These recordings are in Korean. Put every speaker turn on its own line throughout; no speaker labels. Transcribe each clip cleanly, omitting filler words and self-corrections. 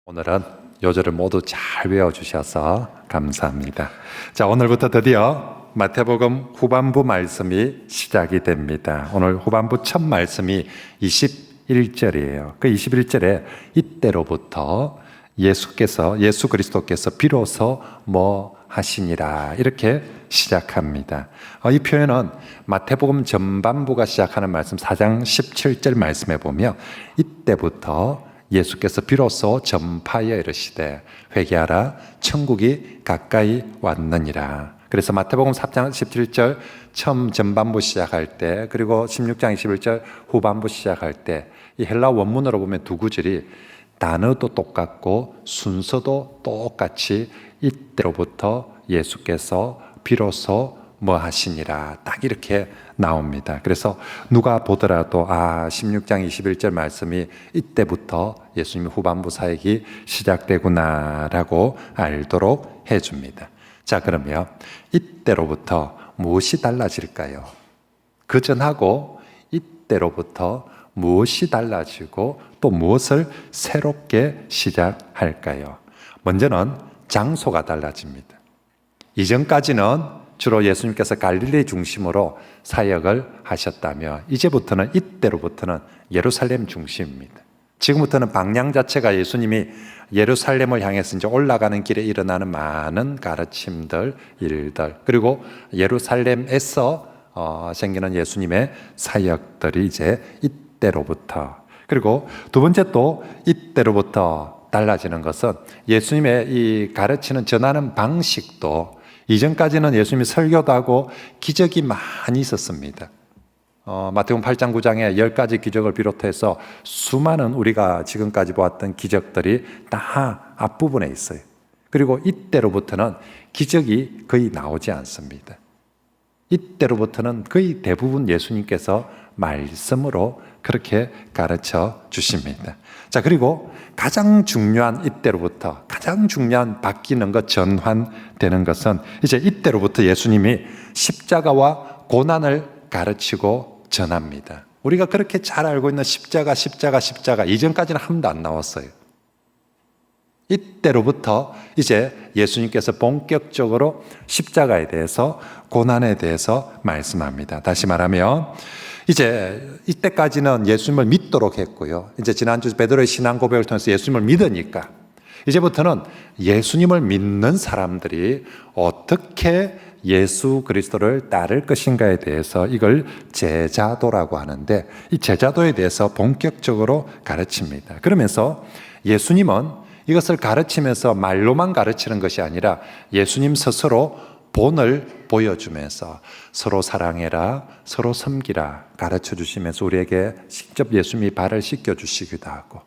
오늘은 요절을 모두 잘 외워주셔서 감사합니다. 자, 오늘부터 드디어 마태복음 후반부 말씀이 시작이 됩니다. 오늘 후반부 첫 말씀이 21절이에요. 그 21절에 이때로부터 예수 그리스도께서 비로소 뭐 하시니라 이렇게 시작합니다. 이 표현은 마태복음 전반부가 시작하는 말씀 4장 17절 말씀에 보면 이때부터 예수께서 비로소 전파하여 이르시되 회개하라 천국이 가까이 왔느니라. 그래서 마태복음 4장 17절 처음 전반부 시작할 때 그리고 16장 21절 후반부 시작할 때 이 헬라 원문으로 보면 두 구절이 단어도 똑같고 순서도 똑같이 이때로부터 예수께서 비로소 뭐 하시니라 딱 이렇게 나옵니다. 그래서 누가 보더라도 16장 21절 말씀이 이때부터 예수님의 후반부 사역이 시작되구나라고 알도록 해줍니다. 자, 그러면 이때로부터 무엇이 달라질까요? 그 전하고 이때로부터 무엇이 달라지고 또 무엇을 새롭게 시작할까요? 먼저는 장소가 달라집니다. 이전까지는 주로 예수님께서 갈릴리 중심으로 사역을 하셨다며 이제부터는 이때로부터는 예루살렘 중심입니다. 지금부터는 방향 자체가 예수님이 예루살렘을 향해서 이제 올라가는 길에 일어나는 많은 가르침들, 일들 그리고 예루살렘에서 생기는 예수님의 사역들이 이제 이때로부터 그리고 두 번째 또 이때로부터 달라지는 것은 예수님의 이 가르치는 전하는 방식도 이전까지는 예수님이 설교도 하고 기적이 많이 있었습니다. 마태복음 8장 9장에 10가지 기적을 비롯해서 수많은 우리가 지금까지 보았던 기적들이 다 앞부분에 있어요. 그리고 이때로부터는 기적이 거의 나오지 않습니다. 이때로부터는 거의 대부분 예수님께서 말씀으로 그렇게 가르쳐 주십니다. 자, 그리고 가장 중요한 이때로부터 가장 중요한 바뀌는 것, 전환되는 것은 이제 이때로부터 예수님이 십자가와 고난을 가르치고 전합니다. 우리가 그렇게 잘 알고 있는 십자가 이전까지는 한 번도 안 나왔어요. 이때로부터 이제 예수님께서 본격적으로 십자가에 대해서 고난에 대해서 말씀합니다. 다시 말하면 이제 이때까지는 예수님을 믿도록 했고요. 이제 지난주 베드로의 신앙 고백을 통해서 예수님을 믿으니까 이제부터는 예수님을 믿는 사람들이 어떻게 예수 그리스도를 따를 것인가에 대해서 이걸 제자도라고 하는데 이 제자도에 대해서 본격적으로 가르칩니다. 그러면서 예수님은 이것을 가르치면서 말로만 가르치는 것이 아니라 예수님 스스로 본을 보여주면서 서로 사랑해라, 서로 섬기라 가르쳐 주시면서 우리에게 직접 예수님이 발을 씻겨 주시기도 하고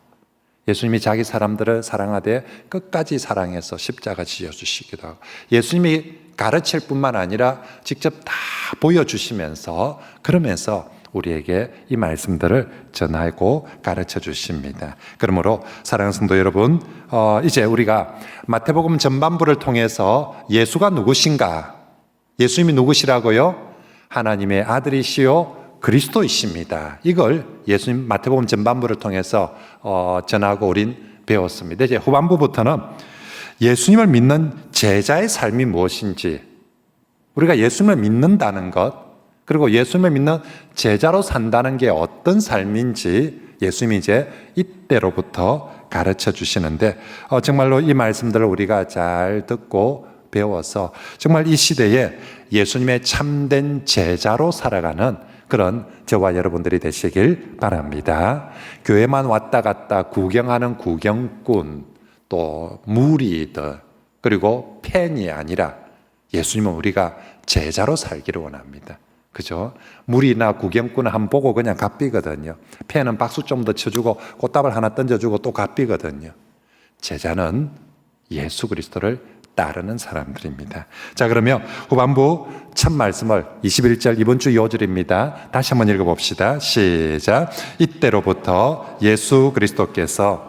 예수님이 자기 사람들을 사랑하되 끝까지 사랑해서 십자가 지어 주시기도 하고 예수님이 가르칠 뿐만 아니라 직접 다 보여주시면서 그러면서 우리에게 이 말씀들을 전하고 가르쳐 주십니다. 그러므로 사랑하는 성도 여러분, 이제 우리가 마태복음 전반부를 통해서 예수가 누구신가? 예수님이 누구시라고요? 하나님의 아들이시요 그리스도이십니다. 이걸 예수님 마태복음 전반부를 통해서 전하고 우린 배웠습니다. 이제 후반부부터는 예수님을 믿는 제자의 삶이 무엇인지 우리가 예수님을 믿는다는 것 그리고 예수님을 믿는 제자로 산다는 게 어떤 삶인지 예수님이 이제 이때로부터 가르쳐 주시는데 정말로 이 말씀들을 우리가 잘 듣고 배워서 정말 이 시대에 예수님의 참된 제자로 살아가는 그런 저와 여러분들이 되시길 바랍니다. 교회만 왔다 갔다 구경하는 구경꾼 또 무리들 그리고 팬이 아니라 예수님은 우리가 제자로 살기를 원합니다. 그죠? 무리나 구경꾼은 한 보고 그냥 갚이거든요. 팬은 박수 좀 더 쳐주고 꽃다발 하나 던져주고 또 갚이거든요. 제자는 예수 그리스도를 따르는 사람들입니다. 자, 그러면 후반부 첫 말씀을 21절 이번 주 2절입니다. 다시 한번 읽어봅시다. 시작. 이때로부터 예수 그리스도께서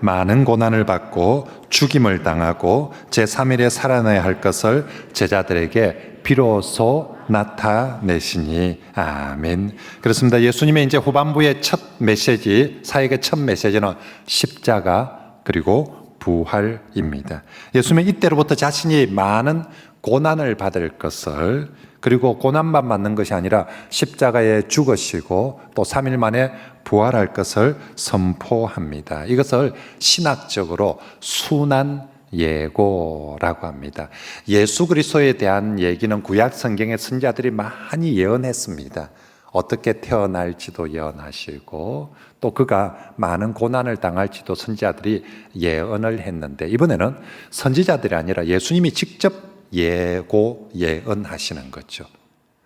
많은 고난을 받고 죽임을 당하고 제3일에 살아나야 할 것을 제자들에게 비로소 나타내시니. 아멘. 그렇습니다. 예수님의 이제 후반부의 첫 메시지, 사역의 첫 메시지는 십자가 그리고 부활입니다. 예수님은 이때로부터 자신이 많은 고난을 받을 것을, 그리고 고난만 받는 것이 아니라 십자가에 죽으시고 또 3일 만에 부활할 것을 선포합니다. 이것을 신학적으로 순환 예고라고 합니다. 예수 그리스도에 대한 얘기는 구약 성경의 선지자들이 많이 예언했습니다. 어떻게 태어날지도 예언하시고 또 그가 많은 고난을 당할지도 선지자들이 예언을 했는데, 이번에는 선지자들이 아니라 예수님이 직접 예언하시는 거죠.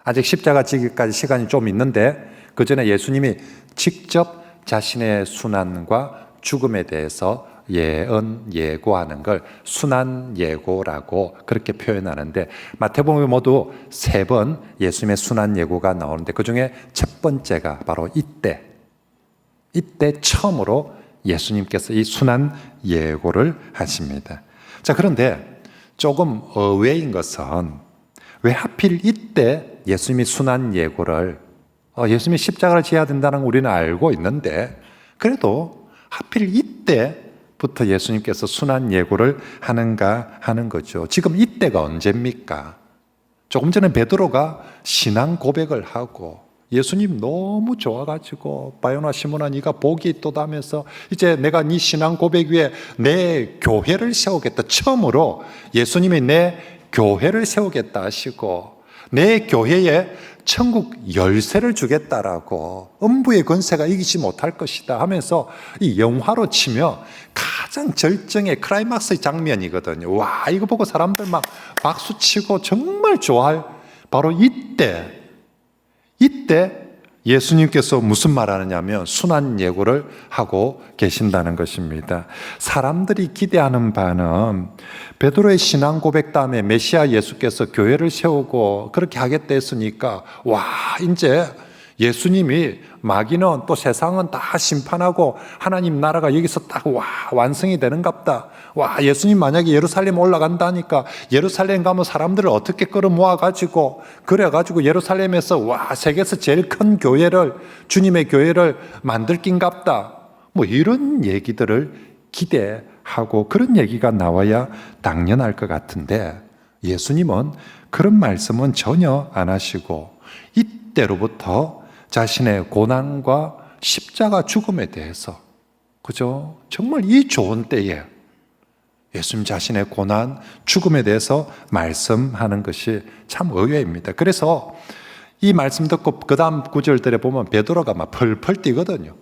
아직 십자가 지기까지 시간이 좀 있는데 그 전에 예수님이 직접 자신의 순환과 죽음에 대해서 예고하는 걸 순환 예고라고 그렇게 표현하는데, 마태복음에 모두 3번 예수님의 순환 예고가 나오는데 그 중에 첫 번째가 바로 이때 처음으로 예수님께서 이 순환 예고를 하십니다. 자, 그런데 조금 의외인 것은 왜 하필 이때 예수님이 순환 예고를, 예수님이 십자가를 지어야 된다는 걸 우리는 알고 있는데 그래도 하필 이때부터 예수님께서 순환 예고를 하는가 하는 거죠. 지금 이때가 언제입니까? 조금 전에 베드로가 신앙 고백을 하고 예수님 너무 좋아가지고 바요나 시몬아 네가 복이 있도다면서 이제 내가 네 신앙 고백 위에 내 교회를 세우겠다. 처음으로 예수님이 내 교회를 세우겠다 하시고 내 교회에 천국 열쇠를 주겠다라고, 음부의 권세가 이기지 못할 것이다 하면서 이 영화로 치며 가장 절정의 클라이막스의 장면이거든요. 와, 이거 보고 사람들 막 박수치고 정말 좋아할 바로 이때 예수님께서 무슨 말 하느냐면 순환 예고를 하고 계신다는 것입니다. 사람들이 기대하는 바는 베드로의 신앙 고백 다음에 메시아 예수께서 교회를 세우고 그렇게 하겠다 했으니까, 와, 이제 예수님이 마귀는 또 세상은 다 심판하고 하나님 나라가 여기서 딱 완성이 되는갑다. 와, 예수님 만약에 예루살렘 올라간다니까 예루살렘 가면 사람들을 어떻게 끌어모아가지고 그래가지고 예루살렘에서 세계에서 제일 큰 교회를, 주님의 교회를 만들 낀갑다. 뭐 이런 얘기들을 기대하고 그런 얘기가 나와야 당연할 것 같은데, 예수님은 그런 말씀은 전혀 안 하시고 이때로부터 자신의 고난과 십자가 죽음에 대해서, 그죠? 정말 이 좋은 때에 예수님 자신의 고난, 죽음에 대해서 말씀하는 것이 참 의외입니다. 그래서 이 말씀 듣고 그 다음 구절들에 보면 베드로가 막 펄펄 뛰거든요.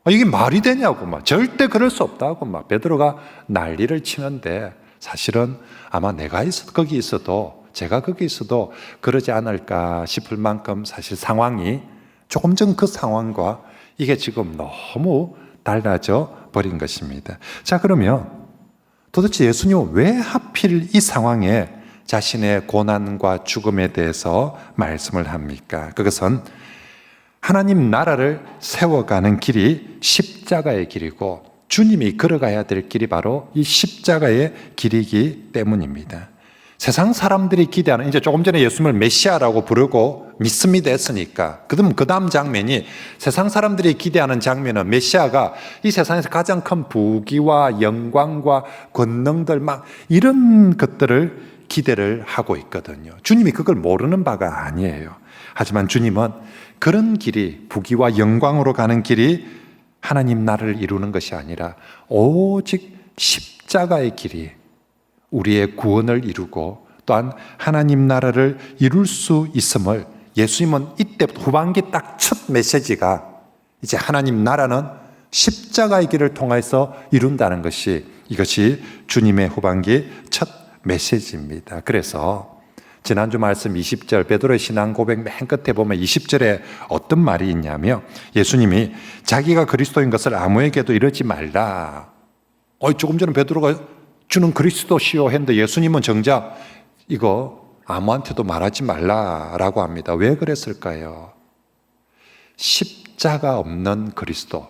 이게 말이 되냐고, 절대 그럴 수 없다고 베드로가 난리를 치는데, 사실은 아마 내가 거기 있어도, 제가 거기 있어도 그러지 않을까 싶을 만큼 사실 상황이 조금 전 그 상황과 이게 지금 너무 달라져 버린 것입니다. 자, 그러면 도대체 예수님은 왜 하필 이 상황에 자신의 고난과 죽음에 대해서 말씀을 합니까? 그것은 하나님 나라를 세워가는 길이 십자가의 길이고 주님이 걸어가야 될 길이 바로 이 십자가의 길이기 때문입니다. 세상 사람들이 기대하는, 이제 조금 전에 예수님을 메시아라고 부르고 믿습니다 했으니까 그 다음 장면이, 세상 사람들이 기대하는 장면은 메시아가 이 세상에서 가장 큰 부귀와 영광과 권능들 이런 것들을 기대를 하고 있거든요. 주님이 그걸 모르는 바가 아니에요. 하지만 주님은 그런 길이, 부귀와 영광으로 가는 길이 하나님 나라를 이루는 것이 아니라 오직 십자가의 길이 우리의 구원을 이루고 또한 하나님 나라를 이룰 수 있음을, 예수님은 이때부터 후반기 딱 첫 메시지가 이제 하나님 나라는 십자가의 길을 통해서 이룬다는 것이, 이것이 주님의 후반기 첫 메시지입니다. 그래서 지난주 말씀 20절 베드로의 신앙 고백 맨 끝에 보면 20절에 어떤 말이 있냐면, 예수님이 자기가 그리스도인 것을 아무에게도 이러지 말라. 조금 전에 베드로가 주는 그리스도시요 했는데 예수님은 정작 이거 아무한테도 말하지 말라라고 합니다. 왜 그랬을까요? 십자가 없는 그리스도.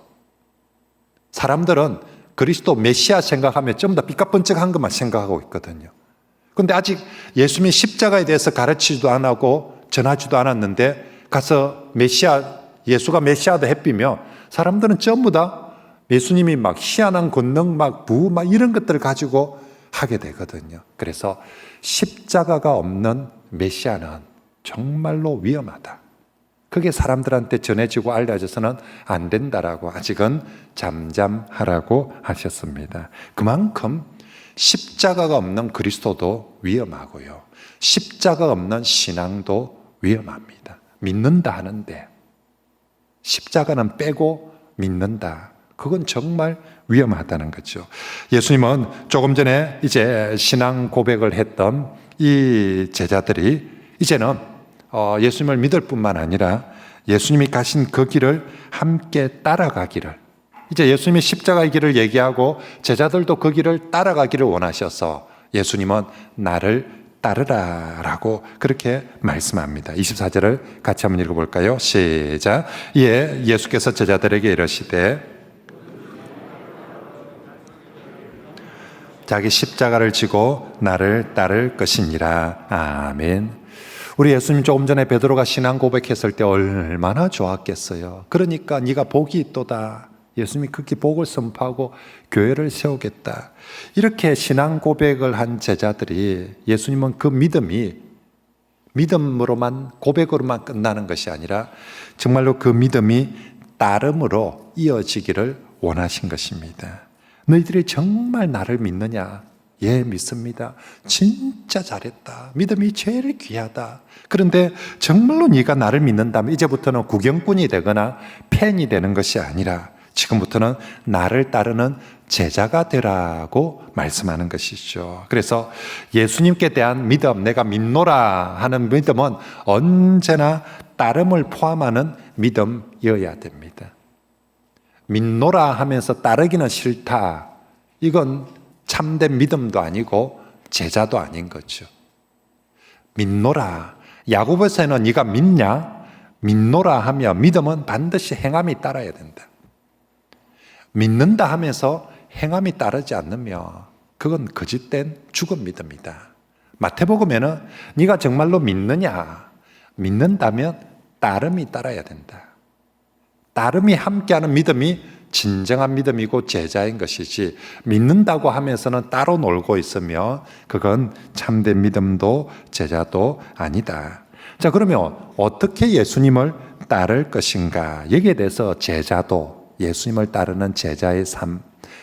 사람들은 그리스도 메시아 생각하면 좀 더 삐까뻔쩍한 것만 생각하고 있거든요. 그런데 아직 예수님이 십자가에 대해서 가르치지도 안 하고 전하지도 않았는데 가서 예수가 메시아다 해비며 사람들은 전부 다 예수님이 막 희한한 권능, 이런 것들을 가지고 하게 되거든요. 그래서 십자가가 없는 메시아는 정말로 위험하다. 그게 사람들한테 전해지고 알려져서는 안 된다라고 아직은 잠잠하라고 하셨습니다. 그만큼 십자가가 없는 그리스도도 위험하고요. 십자가가 없는 신앙도 위험합니다. 믿는다 하는데 십자가는 빼고 믿는다. 그건 정말 위험하다는 거죠. 예수님은 조금 전에 이제 신앙 고백을 했던 이 제자들이 이제는 예수님을 믿을 뿐만 아니라 예수님이 가신 그 길을 함께 따라가기를, 이제 예수님이 십자가의 길을 얘기하고 제자들도 그 길을 따라가기를 원하셔서 예수님은 나를 따르라라고 그렇게 말씀합니다. 24절을 같이 한번 읽어볼까요? 시작. 이에 예수께서 제자들에게 이르시되 자기 십자가를 지고 나를 따를 것이니라. 아멘. 우리 예수님 조금 전에 베드로가 신앙 고백했을 때 얼마나 좋았겠어요. 그러니까 네가 복이 있도다. 예수님이 그렇게 복을 선포하고 교회를 세우겠다. 이렇게 신앙 고백을 한 제자들이, 예수님은 그 믿음이 믿음으로만, 고백으로만 끝나는 것이 아니라 정말로 그 믿음이 따름으로 이어지기를 원하신 것입니다. 너희들이 정말 나를 믿느냐? 예, 믿습니다. 진짜 잘했다. 믿음이 제일 귀하다. 그런데 정말로 네가 나를 믿는다면 이제부터는 구경꾼이 되거나 팬이 되는 것이 아니라 지금부터는 나를 따르는 제자가 되라고 말씀하는 것이죠. 그래서 예수님께 대한 믿음, 내가 믿노라 하는 믿음은 언제나 따름을 포함하는 믿음이어야 됩니다. 믿노라 하면서 따르기는 싫다. 이건 참된 믿음도 아니고 제자도 아닌 거죠. 믿노라. 야고보서에는 네가 믿냐? 믿노라 하며 믿음은 반드시 행함이 따라야 된다. 믿는다 하면서 행함이 따르지 않으면 그건 거짓된 죽은 믿음이다. 마태복음에는 네가 정말로 믿느냐? 믿는다면 따름이 따라야 된다. 따름이 함께하는 믿음이 진정한 믿음이고 제자인 것이지, 믿는다고 하면서는 따로 놀고 있으며 그건 참된 믿음도 제자도 아니다. 자, 그러면 어떻게 예수님을 따를 것인가? 여기에 대해서 제자도, 예수님을 따르는 제자의 삶,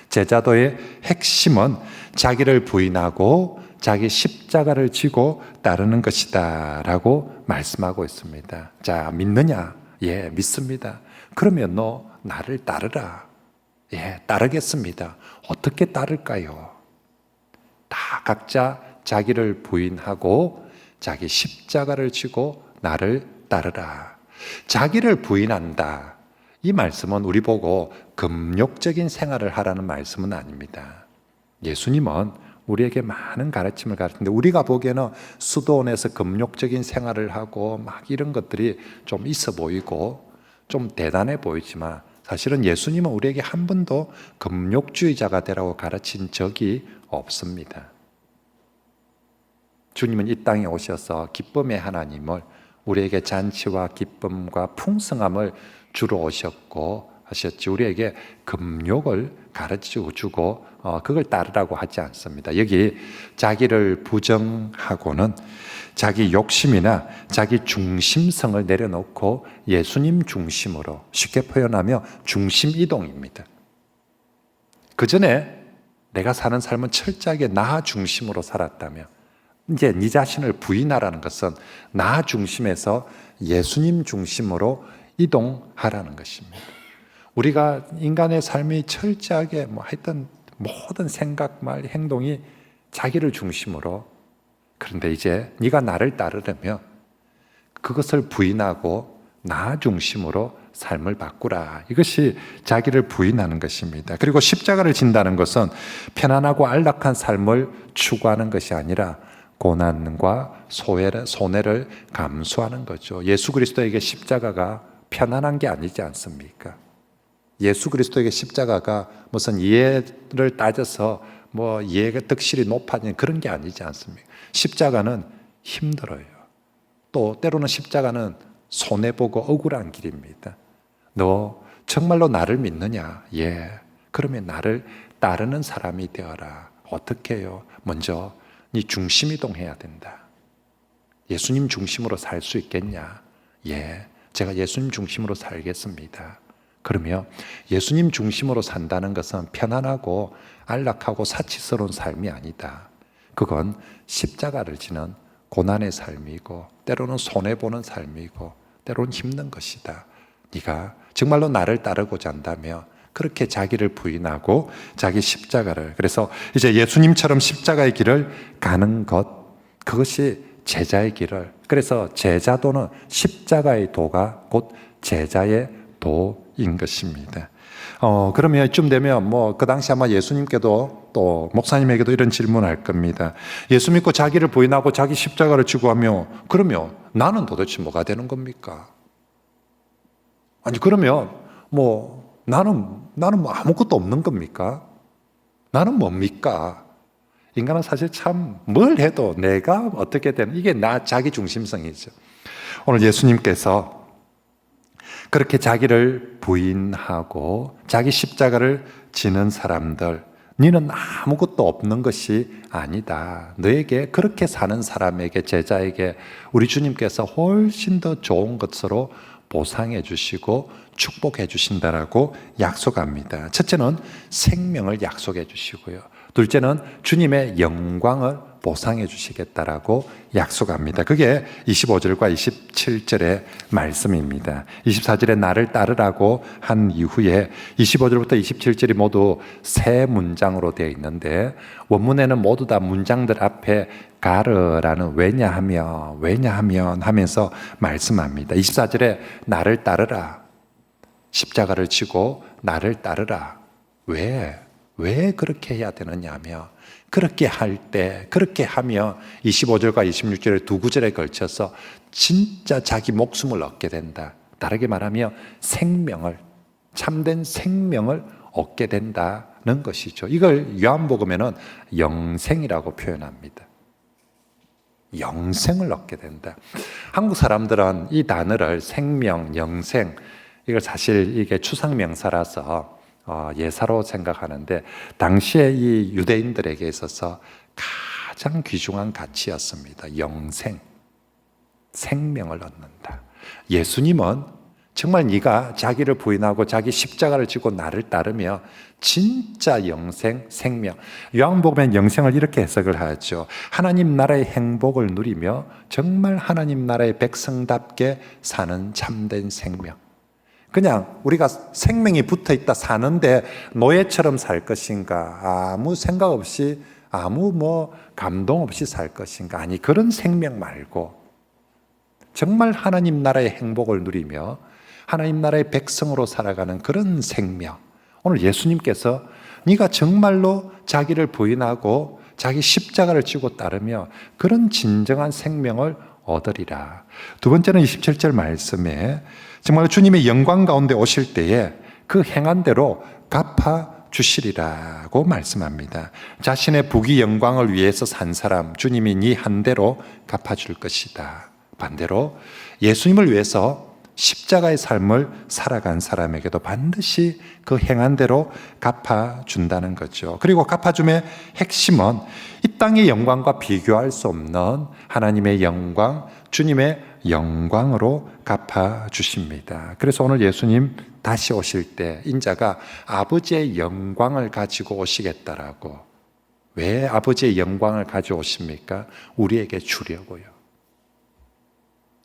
제자도의 핵심은 자기를 부인하고 자기 십자가를 지고 따르는 것이다 라고 말씀하고 있습니다. 자, 믿느냐? 예, 믿습니다. 그러면 너 나를 따르라. 예, 따르겠습니다. 어떻게 따를까요? 다 각자 자기를 부인하고 자기 십자가를 지고 나를 따르라. 자기를 부인한다. 이 말씀은 우리 보고 금욕적인 생활을 하라는 말씀은 아닙니다. 예수님은 우리에게 많은 가르침을 가르치는데 우리가 보기에는 수도원에서 금욕적인 생활을 하고 막 이런 것들이 좀 있어 보이고 좀 대단해 보이지만 사실은 예수님은 우리에게 한 번도 금욕주의자가 되라고 가르친 적이 없습니다. 주님은 이 땅에 오셔서 기쁨의 하나님을, 우리에게 잔치와 기쁨과 풍성함을 주러 오셨고 하셨지, 우리에게 금욕을 가르쳐 주고 그걸 따르라고 하지 않습니다. 여기 자기를 부정하고는 자기 욕심이나 자기 중심성을 내려놓고 예수님 중심으로, 쉽게 표현하며 중심 이동입니다. 그 전에 내가 사는 삶은 철저하게 나 중심으로 살았다면 이제 네 자신을 부인하라는 것은 나 중심에서 예수님 중심으로 이동하라는 것입니다. 우리가 인간의 삶이 철저하게 하여튼 모든 생각, 말, 행동이 자기를 중심으로, 그런데 이제 네가 나를 따르려면 그것을 부인하고 나 중심으로 삶을 바꾸라. 이것이 자기를 부인하는 것입니다. 그리고 십자가를 진다는 것은 편안하고 안락한 삶을 추구하는 것이 아니라 고난과 손해를 감수하는 거죠. 예수 그리스도에게 십자가가 편안한 게 아니지 않습니까? 예수 그리스도에게 십자가가 무슨 이해를 따져서 뭐 이해가 득실이 높아지는 그런 게 아니지 않습니까? 십자가는 힘들어요. 또 때로는 십자가는 손해보고 억울한 길입니다. 너 정말로 나를 믿느냐? 예. 그러면 나를 따르는 사람이 되어라. 어떻게 해요? 먼저 네 중심 이동해야 된다. 예수님 중심으로 살 수 있겠냐? 예. 제가 예수님 중심으로 살겠습니다. 그러면 예수님 중심으로 산다는 것은 편안하고 안락하고 사치스러운 삶이 아니다. 그건 십자가를 지는 고난의 삶이고 때로는 손해보는 삶이고 때로는 힘든 것이다. 네가 정말로 나를 따르고자 한다면 그렇게 자기를 부인하고 자기 십자가를, 그래서 이제 예수님처럼 십자가의 길을 가는 것, 그것이 제자의 길을, 그래서 제자도는 십자가의 도가 곧 제자의 도인 것입니다. 그러면 이쯤 되면 뭐 그 당시 아마 예수님께도 또 목사님에게도 이런 질문을 할 겁니다. 예수 믿고 자기를 부인하고 자기 십자가를 지고 하면 그러면 나는 도대체 뭐가 되는 겁니까? 아니 그러면 뭐 나는 뭐 아무것도 없는 겁니까? 나는 뭡니까? 인간은 사실 참 뭘 해도 내가 어떻게 되는, 이게 나 자기 중심성이죠. 오늘 예수님께서 그렇게 자기를 부인하고 자기 십자가를 지는 사람들, 너는 아무것도 없는 것이 아니다. 너에게 그렇게 사는 사람에게, 제자에게 우리 주님께서 훨씬 더 좋은 것으로 보상해 주시고 축복해 주신다라고 약속합니다. 첫째는 생명을 약속해 주시고요. 둘째는 주님의 영광을 보상해 주시겠다라고 약속합니다. 그게 25절과 27절의 말씀입니다. 24절에 나를 따르라고 한 이후에 25절부터 27절이 모두 세 문장으로 되어 있는데 원문에는 모두 다 문장들 앞에 가르라는 왜냐하면 하면서 말씀합니다. 24절에 나를 따르라. 십자가를 지고 나를 따르라. 왜 그렇게 해야 되느냐 하며, 그렇게 할 때, 그렇게 하며 25절과 26절의 두 구절에 걸쳐서 진짜 자기 목숨을 얻게 된다. 다르게 말하면 생명을, 참된 생명을 얻게 된다는 것이죠. 이걸 요한복음에는 영생이라고 표현합니다. 영생을 얻게 된다. 한국 사람들은 이 단어를 생명, 영생, 이걸 사실 이게 추상명사라서 예사로 생각하는데 당시에 이 유대인들에게 있어서 가장 귀중한 가치였습니다. 영생, 생명을 얻는다. 예수님은 정말 네가 자기를 부인하고 자기 십자가를 지고 나를 따르며 진짜 영생, 생명. 요한복음엔 영생을 이렇게 해석을 하죠. 하나님 나라의 행복을 누리며 정말 하나님 나라의 백성답게 사는 참된 생명. 그냥 우리가 생명이 붙어 있다 사는데 노예처럼 살 것인가, 아무 생각 없이, 아무 뭐 감동 없이 살 것인가. 아니, 그런 생명 말고 정말 하나님 나라의 행복을 누리며 하나님 나라의 백성으로 살아가는 그런 생명. 오늘 예수님께서 네가 정말로 자기를 부인하고 자기 십자가를 지고 따르며 그런 진정한 생명을 얻으리라. 두 번째는 27절 말씀에 정말 주님의 영광 가운데 오실 때에 그 행한 대로 갚아 주시리라고 말씀합니다. 자신의 부귀 영광을 위해서 산 사람, 주님이 네 한 대로 갚아줄 것이다. 반대로 예수님을 위해서 십자가의 삶을 살아간 사람에게도 반드시 그 행한 대로 갚아준다는 거죠. 그리고 갚아줌의 핵심은 이 땅의 영광과 비교할 수 없는 하나님의 영광, 주님의 영광으로 갚아주십니다. 그래서 오늘 예수님 다시 오실 때 인자가 아버지의 영광을 가지고 오시겠다라고. 왜 아버지의 영광을 가져오십니까? 우리에게 주려고요.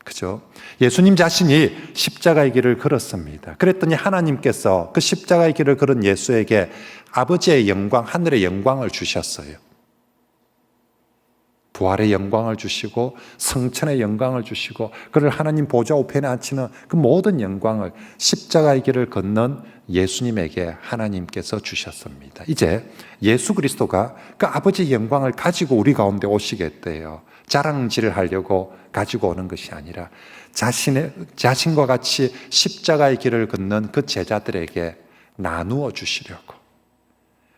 그죠? 예수님 자신이 십자가의 길을 걸었습니다. 그랬더니 하나님께서 그 십자가의 길을 걸은 예수에게 아버지의 영광, 하늘의 영광을 주셨어요. 부활의 영광을 주시고 성천의 영광을 주시고 그를 하나님 보좌 우편에 앉히는 그 모든 영광을 십자가의 길을 걷는 예수님에게 하나님께서 주셨습니다. 이제 예수 그리스도가 그 아버지의 영광을 가지고 우리 가운데 오시겠대요. 자랑질을 하려고 가지고 오는 것이 아니라 자신과 같이 십자가의 길을 걷는 그 제자들에게 나누어 주시려고.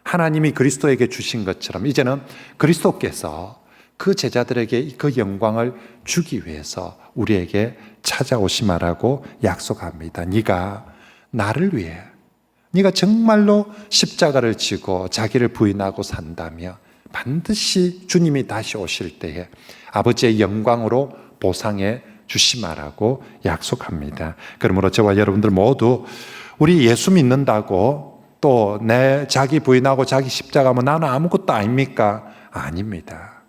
하나님이 그리스도에게 주신 것처럼 이제는 그리스도께서 그 제자들에게 그 영광을 주기 위해서 우리에게 찾아오시마라고 약속합니다. 네가 나를 위해, 네가 정말로 십자가를 지고 자기를 부인하고 산다며 반드시 주님이 다시 오실 때에 아버지의 영광으로 보상해 주시마라고 약속합니다. 그러므로 저와 여러분들 모두 우리 예수 믿는다고 또 내 자기 부인하고 자기 십자가면 나는 아무것도 아닙니까? 아닙니다.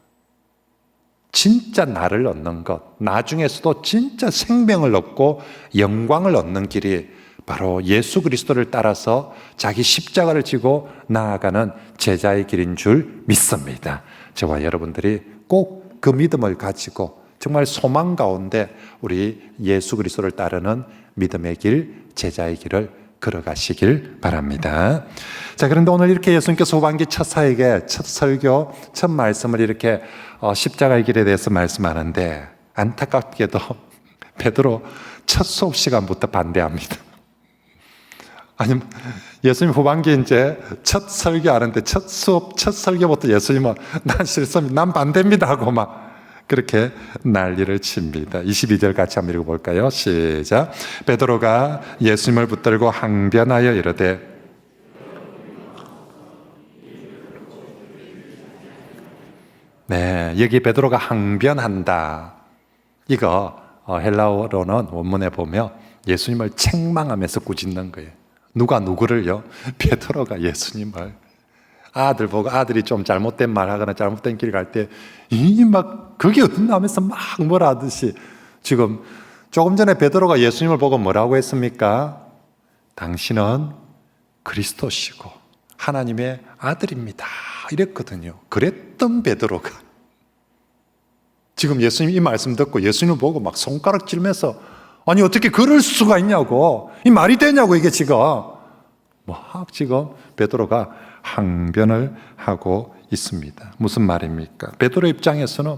진짜 나를 얻는 것, 나중에서도 진짜 생명을 얻고 영광을 얻는 길이 바로 예수 그리스도를 따라서 자기 십자가를 지고 나아가는 제자의 길인 줄 믿습니다. 저와 여러분들이 꼭 그 믿음을 가지고 정말 소망 가운데 우리 예수 그리스도를 따르는 믿음의 길, 제자의 길을 걸어가시길 바랍니다. 자, 그런데 오늘 이렇게 예수님께서 후반기 첫 사역에 첫 설교, 첫 말씀을 이렇게 십자가의 길에 대해서 말씀하는데 안타깝게도 베드로 첫 수업 시간부터 반대합니다. 아니, 예수님 후반기 이제 첫 설교하는데 첫 수업, 첫 설교부터 예수님은 난 싫습니다, 난 반대입니다 하고 막 그렇게 난리를 칩니다. 22절 같이 한번 읽어볼까요? 시작. 베드로가 예수님을 붙들고 항변하여 이르되 네, 여기 베드로가 항변한다. 이거 헬라어로는 원문에 보면 예수님을 책망하면서 꾸짖는 거예요. 누가 누구를요? 베드로가 예수님을. 아들 보고 아들이 좀 잘못된 말 하거나 잘못된 길 갈 때 이 막 그게 어딨나 하면서 막 뭐라 하듯이 지금 조금 전에 베드로가 예수님을 보고 뭐라고 했습니까? 당신은 그리스도시고 하나님의 아들입니다 이랬거든요. 그랬던 베드로가 지금 예수님 이 말씀 듣고 예수님을 보고 막 손가락 찔면서 아니 어떻게 그럴 수가 있냐고, 이 말이 되냐고, 이게 지금 막 지금 베드로가 항변을 하고 있습니다. 무슨 말입니까? 베드로 입장에서는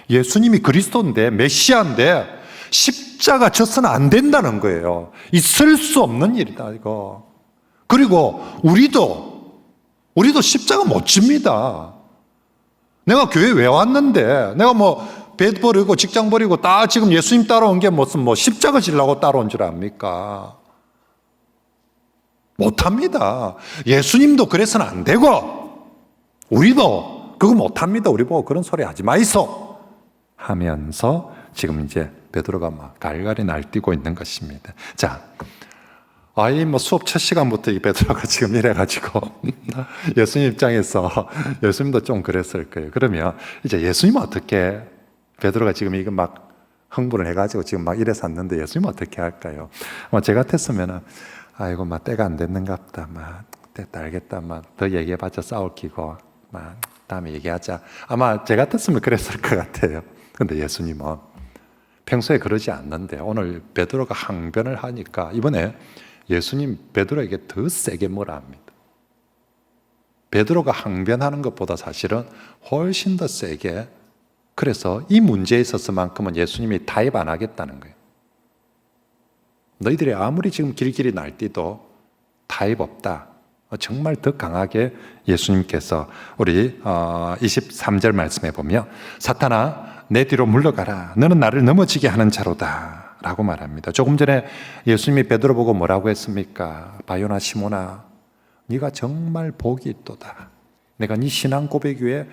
예수님이 그리스도인데 메시아인데 십자가 져서는 안 된다는 거예요. 있을 수 없는 일이다 이거. 그리고 우리도 십자가 못 집니다. 내가 교회 왜 왔는데 내가 배 버리고 직장 버리고 다 지금 예수님 따라온 게 무슨 십자가 지려고 따라온 줄 압니까? 못합니다. 예수님도 그래서는 안 되고 우리도 그거 못합니다. 우리 보고 그런 소리 하지 마이소 하면서 지금 이제 베드로가 막 갈갈이 날뛰고 있는 것입니다. 자, 수업 첫 시간부터 이 베드로가 지금 이래가지고 예수님 입장에서 예수님도 좀 그랬을 거예요. 그러면 이제 예수님은 어떻게, 베드로가 지금 이거 막 흥분을 해가지고 지금 막 이래 샀는데 예수님은 어떻게 할까요? 제 같았으면은 아이고 막 때가 안 됐는갑다, 막 됐다 알겠다, 막 더 얘기해봤자 싸울 기고 막 다음에 얘기하자, 아마 제 같았으면 그랬을 것 같아요. 근데 예수님은 평소에 그러지 않는데 오늘 베드로가 항변을 하니까 이번에 예수님 베드로에게 더 세게 뭐라 합니다. 베드로가 항변하는 것보다 사실은 훨씬 더 세게, 그래서 이 문제에 있어서만큼은 예수님이 타협 안 하겠다는 거예요. 너희들이 아무리 지금 길길이 날뛰도 타협 없다. 정말 더 강하게 예수님께서 우리 23절 말씀에 보면 사탄아 내 뒤로 물러가라, 너는 나를 넘어지게 하는 자로다 라고 말합니다. 조금 전에 예수님이 베드로 보고 뭐라고 했습니까? 바요나 시몬아, 네가 정말 복이 있도다. 내가 네 신앙 고백 위에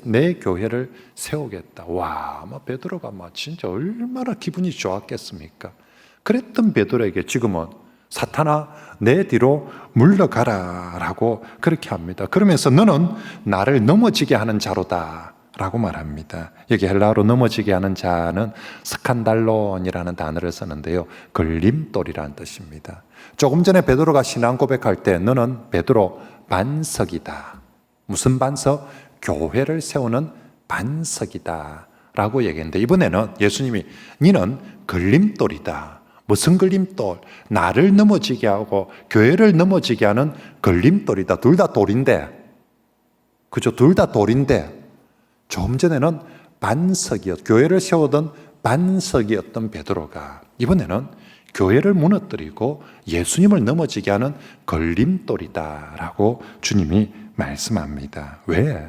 내 교회를 세우겠다. 와, 베드로가 진짜 얼마나 기분이 좋았겠습니까? 그랬던 베드로에게 지금은 사탄아 내 뒤로 물러가라 라고 그렇게 합니다. 그러면서 너는 나를 넘어지게 하는 자로다 라고 말합니다. 여기 헬라어로 넘어지게 하는 자는 스칸달론이라는 단어를 쓰는데요, 걸림돌이라는 뜻입니다. 조금 전에 베드로가 신앙 고백할 때 너는 베드로 반석이다. 무슨 반석? 교회를 세우는 반석이다 라고 얘기했는데 이번에는 예수님이 너는 걸림돌이다. 무슨 걸림돌? 나를 넘어지게 하고 교회를 넘어지게 하는 걸림돌이다. 둘 다 돌인데, 그죠? 둘 다 돌인데 조금 전에는 교회를 세우던 반석이었던 베드로가 이번에는 교회를 무너뜨리고 예수님을 넘어지게 하는 걸림돌이다라고 주님이 말씀합니다. 왜?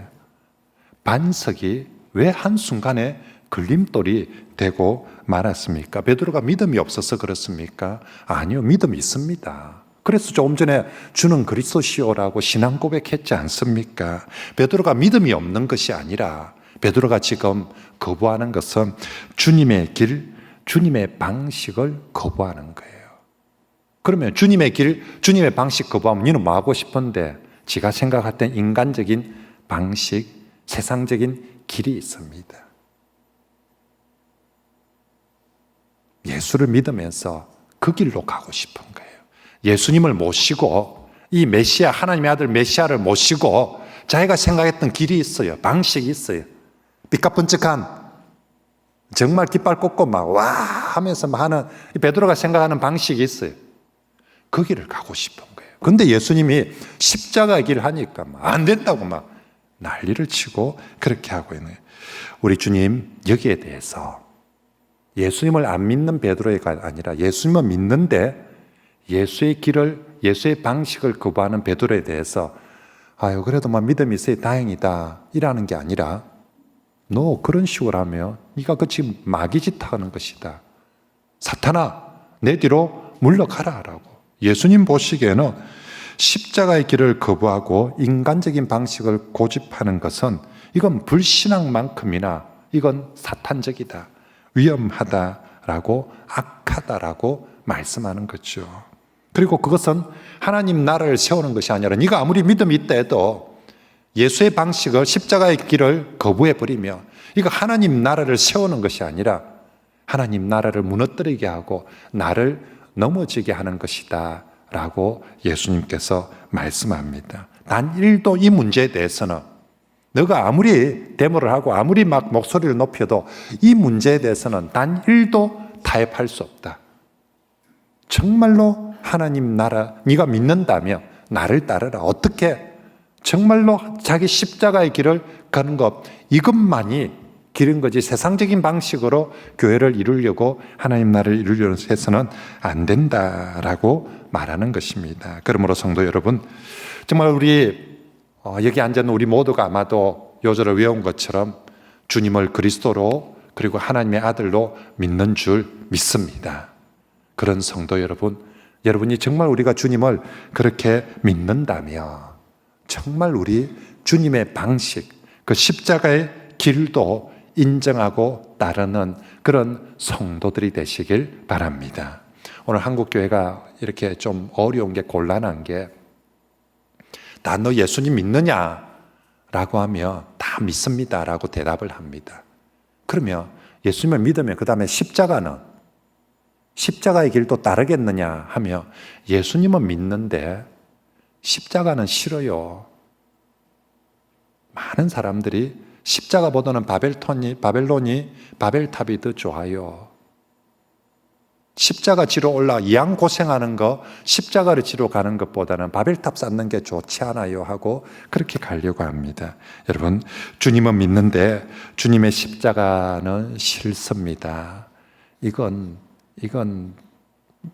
반석이 왜 한순간에 걸림돌이 되고 말았습니까? 베드로가 믿음이 없어서 그렇습니까? 아니요, 믿음이 있습니다. 그래서 조금 전에 주는 그리스도시오라고 신앙 고백했지 않습니까? 베드로가 믿음이 없는 것이 아니라 베드로가 지금 거부하는 것은 주님의 길, 주님의 방식을 거부하는 거예요. 그러면 주님의 길, 주님의 방식 거부하면 너는 뭐 하고 싶은데 지가 생각했던 인간적인 방식, 세상적인 길이 있습니다. 예수를 믿으면서 그 길로 가고 싶은 거예요. 예수님을 모시고 이 메시아, 하나님의 아들 메시아를 모시고 자기가 생각했던 길이 있어요. 방식이 있어요. 삐까뻔쩍한 정말 깃발 꽂고 막 와 하면서 막 하는 베드로가 생각하는 방식이 있어요. 그 길을 가고 싶은 거예요. 근데 예수님이 십자가의 길을 하니까 막 안 된다고 막 난리를 치고 그렇게 하고 있는 거예요. 우리 주님 여기에 대해서 예수님을 안 믿는 베드로가 아니라 예수님을 믿는데 예수의 길을, 예수의 방식을 거부하는 베드로에 대해서 아유 그래도 막 믿음이 있어야 다행이다 이라는 게 아니라 너 그런 식으로 하면 네가 그 지금 마귀짓 하는 것이다. 사탄아 내 뒤로 물러가라 라고. 예수님 보시기에는 십자가의 길을 거부하고 인간적인 방식을 고집하는 것은 이건 불신앙만큼이나 이건 사탄적이다, 위험하다라고, 악하다라고 말씀하는 거죠. 그리고 그것은 하나님 나라를 세우는 것이 아니라 네가 아무리 믿음이 있다 해도 예수의 방식을, 십자가의 길을 거부해버리면 이거 하나님 나라를 세우는 것이 아니라 하나님 나라를 무너뜨리게 하고 나를 넘어지게 하는 것이다 라고 예수님께서 말씀합니다. 단 1도 이 문제에 대해서는 너가 아무리 데모를 하고 아무리 막 목소리를 높여도 이 문제에 대해서는 단 1도 타협할 수 없다. 정말로 하나님 나라 네가 믿는다면 나를 따르라. 어떻게? 정말로 자기 십자가의 길을 가는 것 이것만이 길인 거지 세상적인 방식으로 교회를 이루려고 하나님 나라를 이루려고 해서는 안 된다라고 말하는 것입니다. 그러므로 성도 여러분, 정말 우리 여기 앉아있는 우리 모두가 아마도 요절을 외운 것처럼 주님을 그리스도로 그리고 하나님의 아들로 믿는 줄 믿습니다. 그런 성도 여러분, 여러분이 정말 우리가 주님을 그렇게 믿는다면 정말 우리 주님의 방식, 그 십자가의 길도 인정하고 따르는 그런 성도들이 되시길 바랍니다. 오늘 한국교회가 이렇게 좀 어려운 게, 곤란한 게, 나 너 예수님 믿느냐? 라고 하면 다 믿습니다 라고 대답을 합니다. 그러면 예수님을 믿으면 그 다음에 십자가의 길도 따르겠느냐 하며 예수님은 믿는데 십자가는 싫어요. 많은 사람들이 십자가보다는 바벨탑이 더 좋아요. 십자가 지러 올라 이양 고생하는 거, 십자가를 지러 가는 것보다는 바벨탑 쌓는 게 좋지 않아요 하고 그렇게 가려고 합니다. 여러분, 주님은 믿는데 주님의 십자가는 싫습니다. 이건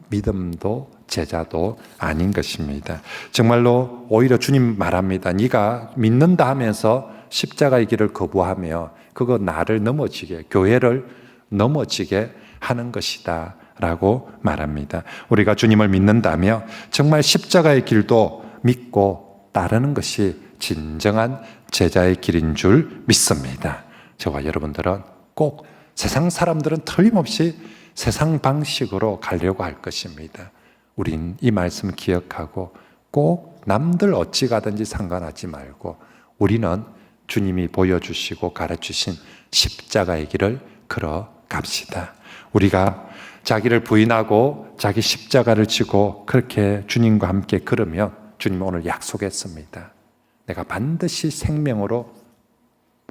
믿음도 제자도 아닌 것입니다. 정말로 오히려 주님 말합니다. 네가 믿는다 하면서 십자가의 길을 거부하며 그거 나를 넘어지게, 교회를 넘어지게 하는 것이다 라고 말합니다. 우리가 주님을 믿는다며 정말 십자가의 길도 믿고 따르는 것이 진정한 제자의 길인 줄 믿습니다. 저와 여러분들은 꼭, 세상 사람들은 틀림없이 세상 방식으로 가려고 할 것입니다. 우린 이 말씀 기억하고 꼭 남들 어찌 가든지 상관하지 말고 우리는 주님이 보여주시고 가르치신 십자가의 길을 걸어갑시다. 우리가 자기를 부인하고 자기 십자가를 지고 그렇게 주님과 함께 걸으면 주님 오늘 약속했습니다. 내가 반드시 생명으로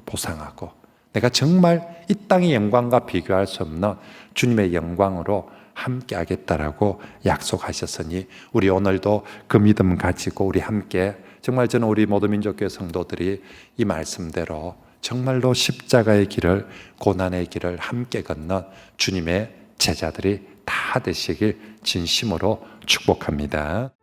보상하고 내가 정말 이 땅의 영광과 비교할 수 없는 주님의 영광으로 함께 하겠다라고 약속하셨으니 우리 오늘도 그 믿음 가지고 우리 함께, 정말 저는 우리 모두 민족교회 성도들이 이 말씀대로 정말로 십자가의 길을, 고난의 길을 함께 걷는 주님의 제자들이 다 다 되시길 진심으로 축복합니다.